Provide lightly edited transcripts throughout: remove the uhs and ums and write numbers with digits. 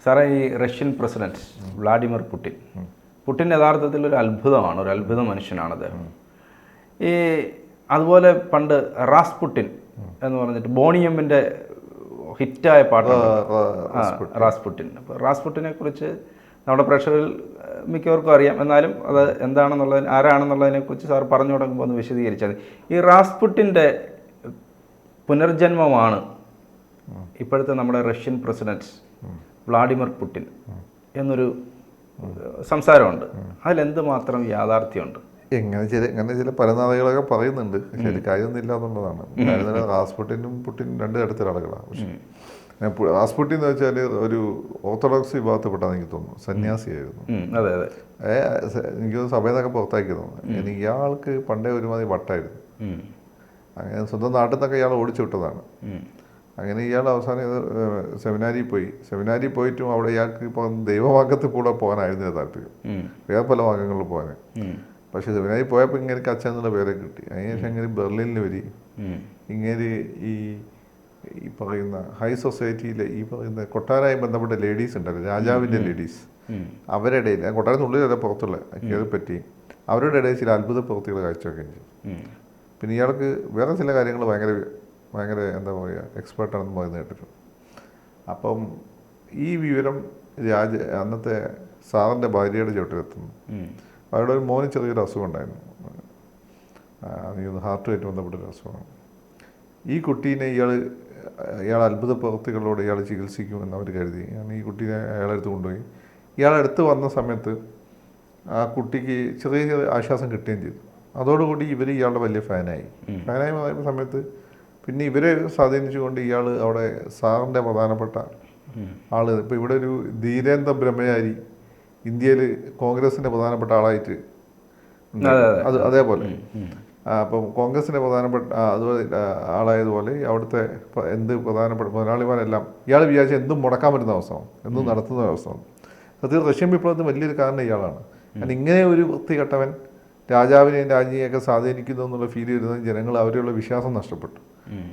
സാറേ, ഈ Russian president Vladimir Putin യഥാർത്ഥത്തിൽ ഒരു അത്ഭുതമാണ്, ഒരു അത്ഭുത മനുഷ്യനാണ് അദ്ദേഹം. ഈ അതുപോലെ പണ്ട് റാസ്പുട്ടിൻ എന്ന് പറഞ്ഞിട്ട് ബോണിയമ്മിൻ്റെ ഹിറ്റായ പാട്ടാണ് റാസ്പുട്ടിൻ. അപ്പോൾ റാസ്പുട്ടിനെ കുറിച്ച് നമ്മുടെ പ്രേക്ഷകരിൽ മിക്കവർക്കും അറിയാം. എന്നാലും അത് എന്താണെന്നുള്ളതിന്, ആരാണെന്നുള്ളതിനെക്കുറിച്ച് സാർ പറഞ്ഞു തുടങ്ങുമ്പോൾ ഒന്ന് വിശദീകരിച്ചത്. ഈ റാസ്പുട്ടിൻ്റെ പുനർജന്മമാണ് ഇപ്പോഴത്തെ നമ്മുടെ റഷ്യൻ പ്രസിഡന്റ് വ്ളാഡിമിർ പുടിൻ എന്നൊരു സംസാരമുണ്ട്. അതിലെന്ത് മാത്രം യാഥാർത്ഥ്യമുണ്ട്? ഇങ്ങനെ ചില പരനാഥകളൊക്കെ പറയുന്നുണ്ട്. ശരി, കാര്യമൊന്നുമില്ല എന്നുള്ളതാണ്. റാസ്പുട്ടിനും പുടിനും രണ്ട് തരത്തിലുള്ള ആളുകളാണ്. പക്ഷേ റാസ്പുട്ടിൻ എന്ന് വെച്ചാൽ ഒരു ഓർത്തഡോക്സ് വിഭാഗത്തിൽപ്പെട്ടാന്ന് എനിക്ക് തോന്നുന്നു, സന്യാസിയായിരുന്നു. അതെ അതെ, എനിക്ക് സഭയിൽ നിന്നൊക്കെ പുറത്താക്കി തോന്നുന്നു. ഇയാൾക്ക് പണ്ടേ ഒരുമാതിരി വട്ടായിരുന്നു. അങ്ങനെ സ്വന്തം നാട്ടിൽ നിന്നൊക്കെ ഇയാൾ ഓടിച്ചു വിട്ടതാണ്. അങ്ങനെ ഇയാൾ അവസാനം സെമിനാരിൽ പോയിട്ടും അവിടെ ഇയാൾക്ക് ഇപ്പം ദൈവമാർഗത്തിൽ കൂടെ പോകാനായിരുന്നില്ല താല്പര്യം, വേറെ പല മാർഗങ്ങളിൽ പോകാൻ. പക്ഷെ സെമിനാരിൽ പോയപ്പോൾ ഇങ്ങനെ അച്ഛൻ എന്നുള്ള പേരെ കിട്ടി. അതിനുശേഷം ഇങ്ങനെ ബെർലിനിൽ വരികയും ഇങ്ങനെ ഈ പറയുന്ന ഹൈ സൊസൈറ്റിയിലെ ഈ പറയുന്ന കൊട്ടാരമായി ബന്ധപ്പെട്ട ലേഡീസ് ഉണ്ടല്ലോ, രാജാവിൻ്റെ ലേഡീസ്, അവരുടെ ഇടയിൽ, കൊട്ടാരത്തിനുള്ളിലല്ല പുറത്തുള്ള കയറി പറ്റി അവരുടെ ഇടയിൽ ചില അത്ഭുത പ്രവൃത്തികൾ കാഴ്ചവെക്കുകയും ചെയ്യും. പിന്നെ ഇയാൾക്ക് വേറെ ചില കാര്യങ്ങൾ ഭയങ്കര എന്താ പറയുക, എക്സ്പേർട്ടാണെന്ന് പറയുന്നത് കേട്ടിട്ടുണ്ട്. അപ്പം ഈ വിവരം അന്നത്തെ സാറിൻ്റെ ഭാര്യയുടെ ചുവട്ടിലെത്തുന്നു. അവരുടെ ഒരു മോന് ചെറിയൊരു അസുഖം ഉണ്ടായിരുന്നു, ഹാർട്ടുമായിട്ട് ബന്ധപ്പെട്ടൊരു അസുഖമാണ്. ഈ കുട്ടീനെ ഇയാൾ അത്ഭുത പ്രവൃത്തികളോട് ഇയാൾ ചികിത്സിക്കുമെന്ന് അവർ കരുതി. ഞാൻ ഈ കുട്ടീനെ അയാളെടുത്ത് കൊണ്ടുപോയി. ഇയാളെടുത്ത് വന്ന സമയത്ത് ആ കുട്ടിക്ക് ചെറിയ ചെറിയ ആശ്വാസം കിട്ടുകയും ചെയ്തു. അതോടുകൂടി ഇവർ ഇയാളുടെ വലിയ ഫാനായി പറയുന്ന സമയത്ത് പിന്നെ ഇവരെ സ്വാധീനിച്ചുകൊണ്ട് ഇയാൾ അവിടെ സാറിൻ്റെ പ്രധാനപ്പെട്ട ആൾ, ഇപ്പോൾ ഇവിടെ ഒരു ധീരേന്ദ്ര ബ്രഹ്മചാരി ഇന്ത്യയിൽ കോൺഗ്രസിൻ്റെ പ്രധാനപ്പെട്ട ആളായിട്ട് അതേപോലെ അപ്പം കോൺഗ്രസിൻ്റെ പ്രധാനപ്പെട്ട അതുപോലെ ആളായതുപോലെ അവിടുത്തെ എന്ത് പ്രധാനപ്പെട്ട മുതലാളിമാരെല്ലാം ഇയാൾ വിചാരിച്ച എന്തും മുടക്കാൻ പറ്റുന്ന അവസ്ഥയാണ്, എന്തും നടത്തുന്ന അവസ്ഥയാണ്. സത്യത്തിൽ റഷ്യൻ വിപ്ലവത്തിന് വലിയൊരു കാരണം ഇയാളാണ്. കാരണം ഇങ്ങനെ ഒരു വൃത്തികെട്ടവൻ രാജാവിനെയും രാജ്ഞിയെയൊക്കെ സ്വാധീനിക്കുന്നു എന്നുള്ള ഫീൽ ചെയ്തിരുന്ന ജനങ്ങൾ അവരെയുള്ള വിശ്വാസം നഷ്ടപ്പെട്ടു.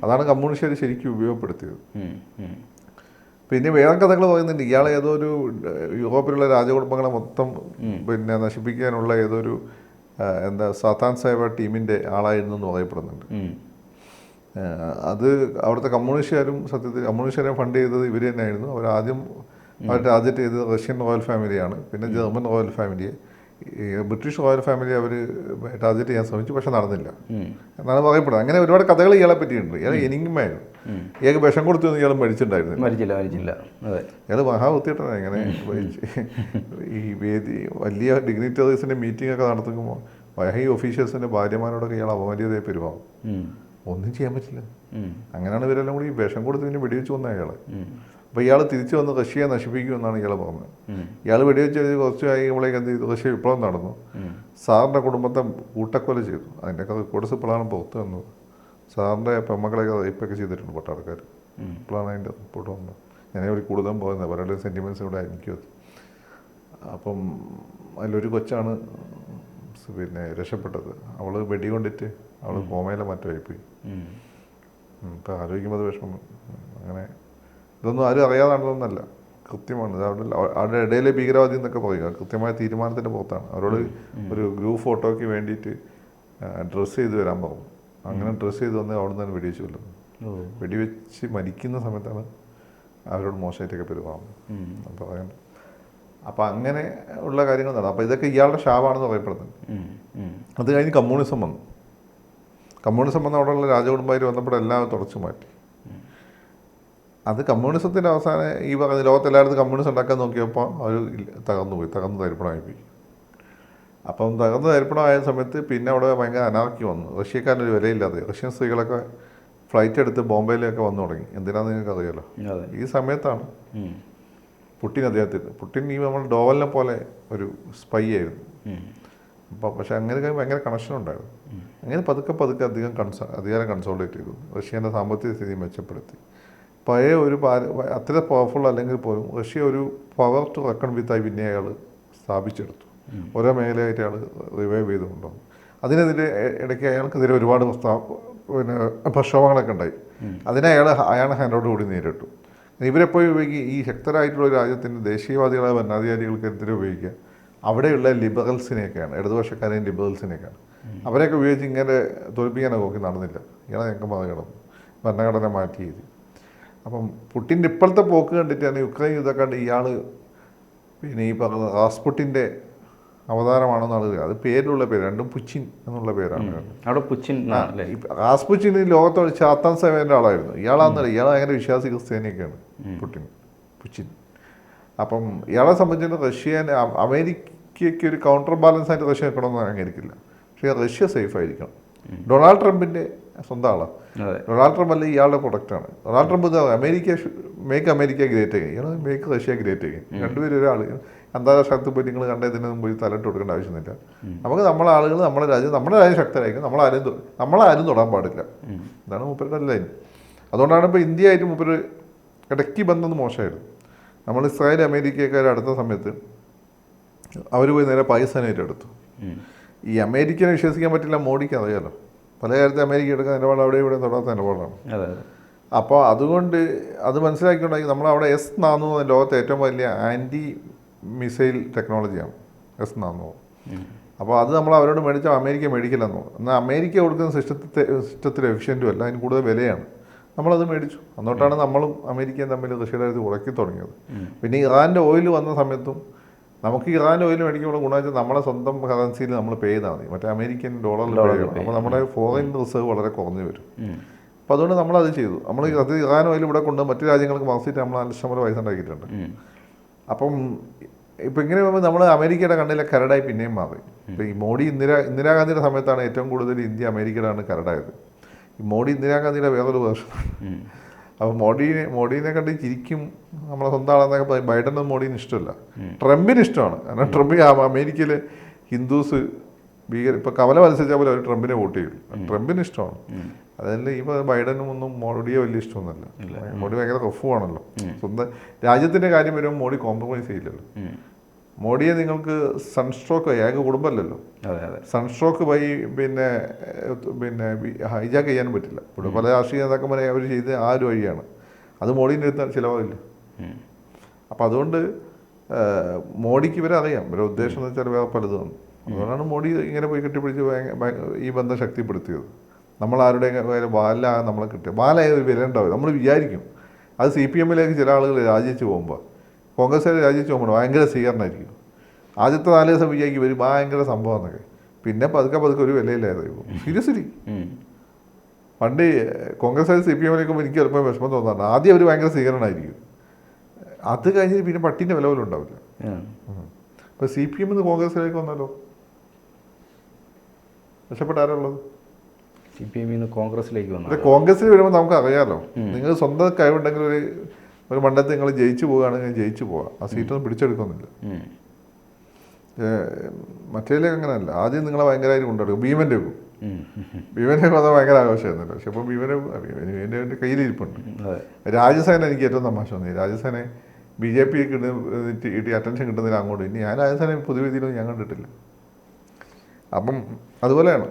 അതാണ് കമ്മ്യൂണിസ്റ്റുകാർ ശരിക്കും ഉപയോഗപ്പെടുത്തിയത്. പിന്നെ വേറെ കഥകൾ പറയുന്നുണ്ട്. ഇയാൾ ഏതോ ഒരു യൂറോപ്പിലുള്ള രാജകുടുംബങ്ങളെ മൊത്തം പിന്നെ നശിപ്പിക്കാനുള്ള ഏതോ ഒരു സാത്താൻ സേവ ടീമിൻ്റെ ആളായിരുന്നു എന്ന് പറയപ്പെടുന്നുണ്ട്. അത് അവിടുത്തെ കമ്മ്യൂണിസ്റ്റുകാരും സത്യത്തിൽ കമ്മ്യൂണിസ്റ്റുകാരെ ഫണ്ട് ചെയ്തത് ഇവർ തന്നെയായിരുന്നു. അവരാദ്യം ടാർഗറ്റ് ചെയ്തത് റഷ്യൻ റോയൽ ഫാമിലിയാണ്, പിന്നെ ജർമ്മൻ റോയൽ ഫാമിലിയെ. ബ്രിട്ടീഷ് റോയൽ ഫാമിലി അവർ ടാർഗറ്റ് ചെയ്യാൻ ശ്രമിച്ചു, പക്ഷെ നടന്നില്ല എന്നാണ് പറയപ്പെടുന്നത്. അങ്ങനെ ഒരുപാട് കഥകൾ ഇയാളെ പറ്റിയിട്ടുണ്ട്. ഇയാൾ എനിങ്ങുമായിരുന്നു. ഇയാൾക്ക് വിഷം കൊടുത്തു ഇയാൾ മരിച്ചില്ല. ഇയാൾ മഹാബുദ്ധിയിട്ടാണ്. ഇങ്ങനെ ഈ വലിയ ഡിഗ്നിറ്ററീസിൻ്റെ മീറ്റിംഗ് ഒക്കെ നടത്തുമ്പോൾ ഹൈ ഒഫീഷ്യൽസിൻ്റെ ഭാര്യമാരോടൊക്കെ ഇയാൾ അപമര്യാദയെ പെരുമാറും. ഒന്നും ചെയ്യാൻ പറ്റില്ല. അങ്ങനെയാണ് ഇവരെല്ലാം കൂടി വിഷം കൊടുത്ത് പിന്നെ വെടിവെച്ച് വന്ന അയാൾ. അപ്പോൾ ഇയാൾ തിരിച്ചു വന്ന് റഷ്യയെ നശിപ്പിക്കുമെന്നാണ് ഇയാൾ പറഞ്ഞത്. ഇയാൾ വെടിവെച്ച് കുറച്ച് കഴിയുമ്പോഴേക്ക് എന്ത് ചെയ്തു, റഷ്യ വിപ്ലവം നടന്നു. സാറിൻ്റെ കുടുംബത്തെ കൂട്ടക്കൊല ചെയ്തു. അതിൻ്റെയൊക്കെ റെക്കോർഡ്സ് ഇപ്പോഴാണ് പുറത്ത് വന്നത്. സാറിൻ്റെ പെമ്മക്കളെയൊക്കെ റേപ്പൊക്കെ ചെയ്തിട്ടുണ്ട് പട്ടാളക്കാർ. ഇപ്പോഴാണ് അതിൻ്റെ റിപ്പോർട്ട് വന്നത്. ഞാൻ ഒരു കൂടുതലും പറയുന്നത് അവരുടെ സെൻറ്റിമെൻറ്റ്സ് ഇവിടെ എനിക്കും. അപ്പം അതിലൊരു കൊച്ചാണ് പിന്നെ രക്ഷപ്പെട്ടത്. അവൾ വെടി കൊണ്ടിട്ട് അവൾ കോമയിലെ മറ്റുമായിപ്പോയി. ഇപ്പം ആലോചിക്കുമ്പോൾ അത് വിഷമം. അങ്ങനെ ഇതൊന്നും ആരും അറിയാതാണെന്നല്ല, കൃത്യമാണ്. അവരുടെ ഇടയിലെ ഭീകരവാദി എന്നൊക്കെ പറയുക കൃത്യമായ തീരുമാനത്തിൻ്റെ പുറത്താണ്. അവരോട് ഒരു ഗ്രൂപ്പ് ഫോട്ടോയ്ക്ക് വേണ്ടിയിട്ട് ഡ്രസ്സ് ചെയ്ത് വരാൻ പറഞ്ഞു. അങ്ങനെ ഡ്രസ്സ് ചെയ്ത് വന്ന് അവിടെ നിന്ന് വെടിവെച്ച് കൊല്ലുന്നു. വെടിവെച്ച് മരിക്കുന്ന സമയത്താണ് അവരോട് മോശമായിട്ടൊക്കെ പെരുമാറുന്നത് പറയുന്നത്. അപ്പം അങ്ങനെ ഉള്ള കാര്യങ്ങൾ നടന്നു. അപ്പോൾ ഇതൊക്കെ ഇയാളുടെ ശാപമാണെന്ന് പറയപ്പെടുന്നുണ്ട്. അത് കഴിഞ്ഞ് കമ്മ്യൂണിസം വന്നു. അവിടെയുള്ള രാജകുടുംബാർ വന്നപ്പോൾ എല്ലാം തുടച്ചു മാറ്റി. അത് കമ്മ്യൂണിസത്തിൻ്റെ അവസാനം ഈ പറഞ്ഞ ലോകത്തെല്ലായിടത്തും കമ്മ്യൂണിസം ഉണ്ടാക്കാൻ നോക്കിയപ്പോൾ അവർ തകർന്നു തരിപ്പണമായിപ്പോയി. അപ്പം തകർന്ന് തരിപ്പണമായ സമയത്ത് പിന്നെ അവിടെ ഭയങ്കര അനാർക്കി വന്നു. റഷ്യക്കാരനൊരു വിലയില്ലാതെ റഷ്യൻ സ്ത്രീകളൊക്കെ ഫ്ലൈറ്റ് എടുത്ത് ബോംബെയിലൊക്കെ വന്നു തുടങ്ങി. എന്തിനാന്ന് നിങ്ങൾക്ക് അറിയാലോ. ഈ സമയത്താണ് പുടിൻ ഈ നമ്മൾ ഡോവലിനെ പോലെ ഒരു സ്പൈ ആയിരുന്നു. അപ്പോൾ പക്ഷെ അങ്ങനെ ഭയങ്കര കണക്ഷൻ ഉണ്ടായിരുന്നു. അങ്ങനെ പതുക്കെ അധികാരം കൺസോളിഡേറ്റ് ചെയ്തു. റഷ്യൻ്റെ സാമ്പത്തിക സ്ഥിതി മെച്ചപ്പെടുത്തി. പഴയ ഒരു അത്ര പവർഫുൾ അല്ലെങ്കിൽ പോലും റഷ്യ ഒരു പവർ ടു റെക്കൺ വിത്തായി പിന്നെ അയാൾ സ്ഥാപിച്ചെടുത്തു. ഓരോ മേഖലയായിട്ട് അയാൾ റിവൈവ് ചെയ്തുകൊണ്ടുവന്നു. അതിനെതിരെ ഇടയ്ക്ക് അയാൾക്കെതിരെ ഒരുപാട് പ്രക്ഷോഭങ്ങളൊക്കെ ഉണ്ടായി. അതിനെ അയാൾ ഹാൻഡോട് കൂടി നേരിട്ടു. ഇവരെപ്പോഴും ഉപയോഗിക്കുക ഈ ശക്തരായിട്ടുള്ള ഒരു രാജ്യത്തിൻ്റെ ദേശീയവാദികളായ ഭരണാധികാരികൾക്കെതിരെ ഉപയോഗിക്കുക അവിടെയുള്ള ലിബറൽസിനെയൊക്കെയാണ്, ഇടതുപക്ഷക്കാരെയും ലിബറൽസിനെയൊക്കെയാണ്. അവരെയൊക്കെ ഉപയോഗിച്ച് ഇങ്ങനെ തോൽപ്പിക്കാനൊക്കെ നോക്കി നടന്നില്ല. ഇയാളെ ഞങ്ങൾക്ക് മത കിടന്നു, ഭരണഘടന മാറ്റി ചെയ്ത്. അപ്പം പുട്ടിൻ്റെ ഇപ്പോഴത്തെ പോക്ക് കണ്ടിട്ടാണ് യുക്രൈൻ യുദ്ധം കണ്ട് ഇയാൾ പിന്നെ ഈ പറഞ്ഞ റാസ്പുട്ടിൻ്റെ അവതാരമാണെന്നാണ് അത് പേരിലുള്ള പേര്, രണ്ടും പുച്ചിൻ എന്നുള്ള പേരാണ്. അവിടെ പുച്ചിൻ റാസ്പുച്ചിൻ ലോകത്തോട് ചാത്താൻ സേവേൻ്റെ ആളായിരുന്നു. ഇയാളാന്നല്ല, ഇയാൾ ഭയങ്കര വിശ്വാസി ക്രിസ്ത്യാനിയൊക്കെയാണ് പുച്ചിൻ. അപ്പം ഇയാളെ സംബന്ധിച്ചിടത്തോളം റഷ്യനെ അമേരിക്കയ്ക്ക് ഒരു കൗണ്ടർ ബാലൻസ് ആയിട്ട് റഷ്യ നിൽക്കണമെന്ന് അംഗീകരിക്കില്ല. പക്ഷേ റഷ്യ സേഫ് ആയിരിക്കണം. ഡൊണാൾഡ് ട്രംപിൻ്റെ സ്വന്തം ആളാണ്. ഡൊണാൾഡ് ട്രംപ് അല്ല ഇയാളുടെ പ്രൊഡക്റ്റാണ്. Donald Trump America make America great again, ഇയാൾ മേക്ക് റഷ്യ ഗ്രേറ്റ് അഗൈൻ. രണ്ടുപേരും ഒരാൾ അന്താരാഷ്ട്ര ശക്തി പോയി നിങ്ങൾ കണ്ടതിനൊന്നും പോയി തലയിട്ട് കൊടുക്കേണ്ട ആവശ്യമൊന്നുമില്ല. നമുക്ക് നമ്മളെ ആളുകൾ നമ്മുടെ രാജ്യം ശക്തരായിരിക്കും. നമ്മളാരും തൊടാൻ പാടില്ല. ഇതാണ് മൂപ്പരുടെ ലൈൻ. അതുകൊണ്ടാണ് ഇപ്പോൾ ഇന്ത്യ ആയിട്ട് മൂപ്പര് ഇടയ്ക്ക് ബന്ധം മോശമായിരുന്നു. നമ്മൾ ഇസ്രായേൽ അമേരിക്കക്കാർ അടുത്ത സമയത്ത് അവർ പോയി നേരെ പാകിസ്ഥാനായിട്ട് എടുത്തു. ഈ അമേരിക്കനെ വിശ്വസിക്കാൻ പറ്റില്ല, മോഡിക്ക് അറിയാലോ. പല കാര്യത്തിൽ അമേരിക്ക എടുക്കുന്ന നിലപാട് അവിടെ ഇവിടെ തൊടാത്ത നിലപാടാണ്. അപ്പോൾ അതുകൊണ്ട് അത് മനസ്സിലാക്കിയിട്ടുണ്ടെങ്കിൽ നമ്മളവിടെ S-400 ലോകത്തെ ഏറ്റവും വലിയ ആൻറ്റി മിസൈൽ ടെക്നോളജിയാണ് S-400. അപ്പോൾ അത് നമ്മൾ അവരോട് മേടിച്ചാൽ അമേരിക്ക മേടിക്കില്ലെന്ന് തോന്നുന്നു. എന്നാൽ അമേരിക്ക കൊടുക്കുന്ന സിസ്റ്റത്തിൽ എഫിഷ്യൻറ്റും അല്ല, അതിന് കൂടുതൽ വിലയാണ്. നമ്മളത് മേടിച്ചു. അന്നോട്ടാണ് നമ്മളും അമേരിക്കയും തമ്മിൽ റഷ്യയുടെ അടുത്ത് ഉറക്കി തുടങ്ങിയത്. പിന്നെ ഇറാൻ്റെ ഓയിൽ വന്ന സമയത്തും നമുക്ക് ഇറാൻ്റെ ഓയിൽ മേടിക്കുമ്പോൾ ഗുണമെന്ന് നമ്മളെ സ്വന്തം കറൻസിയിൽ നമ്മൾ പേ ചെയ്താൽ മതി, മറ്റേ അമേരിക്കൻ ഡോളറിൽ പേ ചെയ്യണം. അപ്പോൾ നമ്മുടെ ഫോറിൻ റിസർവ് വളരെ കുറഞ്ഞു വരും. അപ്പോൾ അതുകൊണ്ട് നമ്മളത് ചെയ്തു. നമ്മൾ അത് ഇറാൻ ഓയിൽ ഇവിടെ കൊണ്ട് മറ്റു രാജ്യങ്ങൾക്ക് മാസിയിട്ട് നമ്മൾ 1 ലക്ഷം പൈസ ഉണ്ടാക്കിയിട്ടുണ്ട്. അപ്പം ഇപ്പം ഇങ്ങനെ വരുമ്പോൾ നമ്മൾ അമേരിക്കയുടെ കണ്ണിലെ കരടായി പിന്നെയും മാറി. ഇപ്പം ഈ മോഡി ഇന്ദിരാഗാന്ധിയുടെ സമയത്താണ് ഏറ്റവും കൂടുതൽ ഇന്ത്യ അമേരിക്കയിലാണ് കരടായത്. ഈ മോഡി ഇന്ദിരാഗാന്ധിയുടെ വേറൊരു വേർഷനാണ്. അപ്പോൾ മോഡീനെ കണ്ട് ചിരിക്കും, നമ്മളെ സ്വന്തം ആളെന്നൊക്കെ പറയും. ബൈഡനും മോഡീന് ഇഷ്ടമല്ല, ട്രംപിന് ഇഷ്ടമാണ്. കാരണം ട്രംപ് അമേരിക്കയിലെ ഹിന്ദുസ് ഇപ്പോൾ കമല മത്സരിച്ചാൽ പോലെ അവർ ട്രംപിനെ വോട്ട് ചെയ്യും. ട്രംപിന് ഇഷ്ടമാണ്. അതല്ല ഈ ബൈഡനും ഒന്നും മോഡിയെ വലിയ ഇഷ്ടമൊന്നുമല്ല. മോഡി ഭയങ്കര റഫുവാണല്ലോ. സ്വന്തം രാജ്യത്തിൻ്റെ കാര്യം വരുമ്പോൾ മോഡി കോംപ്രമൈസ് ചെയ്യില്ലല്ലോ. മോഡിയെ നിങ്ങൾക്ക് സൺസ്ട്രോക്ക് ഏക കുടുംബമല്ലല്ലോ, സൺസ്ട്രോക്ക് വഴി പിന്നെ ഹൈജാക്ക് ചെയ്യാനും പറ്റില്ല. ഇവിടെ പല രാഷ്ട്രീയ നേതാക്കന്മാരെ അവർ ചെയ്ത് ആ ഒരു വഴിയാണ്. അത് മോഡീൻ്റെ അടുത്ത് ചിലവാകില്ല. അപ്പം അതുകൊണ്ട് മോഡിക്ക് ഇവരെ അറിയാം, ഇവരുടെ ഉദ്ദേശം എന്ന് വെച്ചാൽ വേറെ പലതും. അതുകൊണ്ടാണ് മോഡി ഇങ്ങനെ പോയി കെട്ടിപ്പിടിച്ച് ഈ ബന്ധം ശക്തിപ്പെടുത്തിയത്. നമ്മളാരുടെ ബാലാകാൻ നമ്മളെ കിട്ടിയത്. ബാലായ ഒരു വില ഉണ്ടാവും. നമ്മൾ വിചാരിക്കും അത് CPM-ലേക്ക് ചില ആളുകൾ രാജിച്ച് പോകുമ്പോൾ, കോൺഗ്രസ്സുകാർ രാജിച്ച് പോകുമ്പോൾ ഭയങ്കര സ്വീകരണമായിരിക്കും. ആദ്യത്തെ 4 ദിവസം വിചാരിക്കും ഇവർ ഭയങ്കര സംഭവം എന്നൊക്കെ. പിന്നെ പതുക്കെ ഒരു വിലയില്ലാതെ പോകും. സീരിയസ്ലി പണ്ട് കോൺഗ്രസ്സുകാർ CPM-ലേക്ക് എനിക്ക് ചിലപ്പോൾ വിഷമം തോന്നാറുണ്ട്. ആദ്യം അവർ ഭയങ്കര സ്വീകരണമായിരിക്കും. അത് കഴിഞ്ഞിട്ട് പിന്നെ പട്ടീൻ്റെ വില പോലും ഉണ്ടാവില്ല. ഇപ്പോൾ CPM-ന്ന് കോൺഗ്രസ്സിലേക്ക് വന്നാലോ രക്ഷപ്പെട്ടാരുള്ളത്? CPM-ന്ന് കോൺഗ്രസ്സിലേക്ക് വന്നു. കോൺഗ്രസ്സിൽ വരുമ്പോൾ നമുക്ക് അറിയാമല്ലോ, നിങ്ങൾ സ്വന്തം കഴിവുണ്ടെങ്കിൽ ഒരു മണ്ഡലത്തിൽ നിങ്ങൾ ജയിച്ചു പോവുകയാണെങ്കിൽ ജയിച്ചു പോവാം. ആ സീറ്റൊന്നും പിടിച്ചെടുക്കുന്നില്ല. മറ്റേതിലേക്ക് അങ്ങനെയല്ല. ആദ്യം നിങ്ങളെ ഭയങ്കരമായിട്ട് കൊണ്ടുവരും. ഭീമൻ്റെ വെക്കും. ഭീമനെ വന്നാൽ ഭയങ്കര ആഘോഷമായിരുന്നല്ലോ. പക്ഷെ ഇപ്പോൾ ഭീമൻ്റെ കയ്യിലിരിപ്പുണ്ട്. രാജസേന എനിക്ക് ഏറ്റവും തമാശ തോന്നി. രാജസേന BJP കിട്ടി അറ്റൻഷൻ കിട്ടുന്നതിന് അങ്ങോട്ട്. ഇനി ഞാൻ രാജസേന പൊതുവേദിയിലൊന്നും ഞാൻ കണ്ടിട്ടില്ല. അപ്പം അതുപോലെയാണ്.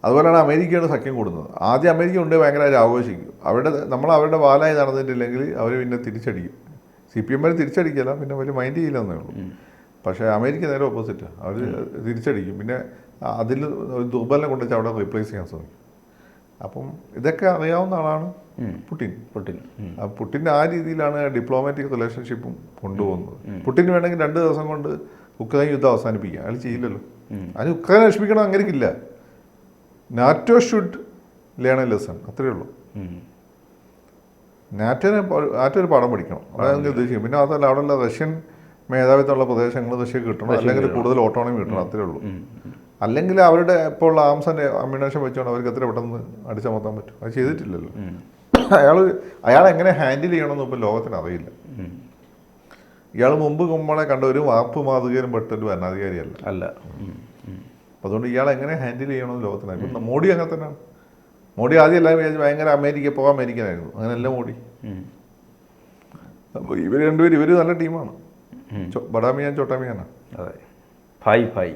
അതുപോലെയാണ് അമേരിക്കയുടെ സഖ്യം കൂടുന്നത്. ആദ്യം അമേരിക്ക ഉണ്ട് ഭയങ്കരമായിട്ട് ആഘോഷിക്കും. അവരുടെ വാലായി നടന്നിട്ടില്ലെങ്കിൽ അവർ പിന്നെ തിരിച്ചടിക്കും. CPM തിരിച്ചടിക്കില്ല, പിന്നെ വലിയ മൈൻഡ് ചെയ്യില്ലെന്നേ ഉള്ളൂ. പക്ഷേ അമേരിക്ക നേരെ ഓപ്പോസിറ്റ്, അവർ തിരിച്ചടിക്കും. പിന്നെ അതിൽ ഒരു ദുർബലം കൊണ്ടുവച്ച് അവിടെ റീപ്ലേസ് ചെയ്യാൻ ശ്രമിക്കും. അപ്പം ഇതൊക്കെ അറിയാവുന്ന ആളാണ് പുടിൻ. പുടിൻ്റെ ആ രീതിയിലാണ് ഡിപ്ലോമാറ്റിക് റിലേഷൻഷിപ്പും കൊണ്ടുപോകുന്നത്. പുടിന് വേണമെങ്കിൽ 2 ദിവസം കൊണ്ട് ഉക്രൈൻ യുദ്ധം അവസാനിപ്പിക്കാം. അയാൾ ചെയ്യില്ലല്ലോ. അതിന് ഉക്രൈനെ രക്ഷിക്കണം അങ്ങനെയില്ല. NATO should learn A lesson, അത്രയേ ഉള്ളൂ. നാറ്റോ ഒരു പാഠം പഠിക്കണം, അതാണ് ഉദ്ദേശിക്കും. പിന്നെ അതല്ല അവിടെയുള്ള റഷ്യൻ മേധാവിത്വമുള്ള പ്രദേശങ്ങൾ റഷ്യക്ക് കിട്ടണം, അല്ലെങ്കിൽ കൂടുതൽ ഓട്ടോണമി കിട്ടണം, അത്രയേ ഉള്ളൂ. അല്ലെങ്കിൽ അവരുടെ ഇപ്പോൾ ഉള്ള ആംസൻ്റെ അമ്മിനേഷൻ വെച്ചുകൊണ്ട് അവർക്ക് എത്ര പെട്ടെന്ന് അടിച്ചമർത്താൻ പറ്റും? അത് ചെയ്തിട്ടില്ലല്ലോ. അയാൾ എങ്ങനെ ഹാൻഡിൽ ചെയ്യണമെന്ന് ഇപ്പോൾ ലോകത്തിന് അറിയില്ല. ഇയാൾ മുമ്പ് നമ്മളെ കണ്ട ഒരു വാപ്പ് മാതൃകയിലും പെട്ടൊരു ഭരണാധികാരിയല്ല. അതുകൊണ്ട് ഇയാൾ എങ്ങനെ ഹാൻഡിൽ ചെയ്യണമെന്ന് ലോകത്തിനായി. ഇപ്പം മോഡി അങ്ങനെ തന്നെയാണ്. മോഡി ആദ്യം എല്ലാം വിചാരിച്ചു ഭയങ്കര അമേരിക്കനായിരുന്നു. അങ്ങനെയല്ല മോഡി. അപ്പോൾ ഇവർ രണ്ടുപേരും നല്ല ടീമാണ്. ബഡാമിയാൻ ചോട്ടാമിയാനാണ്. അതെ, ഭായ്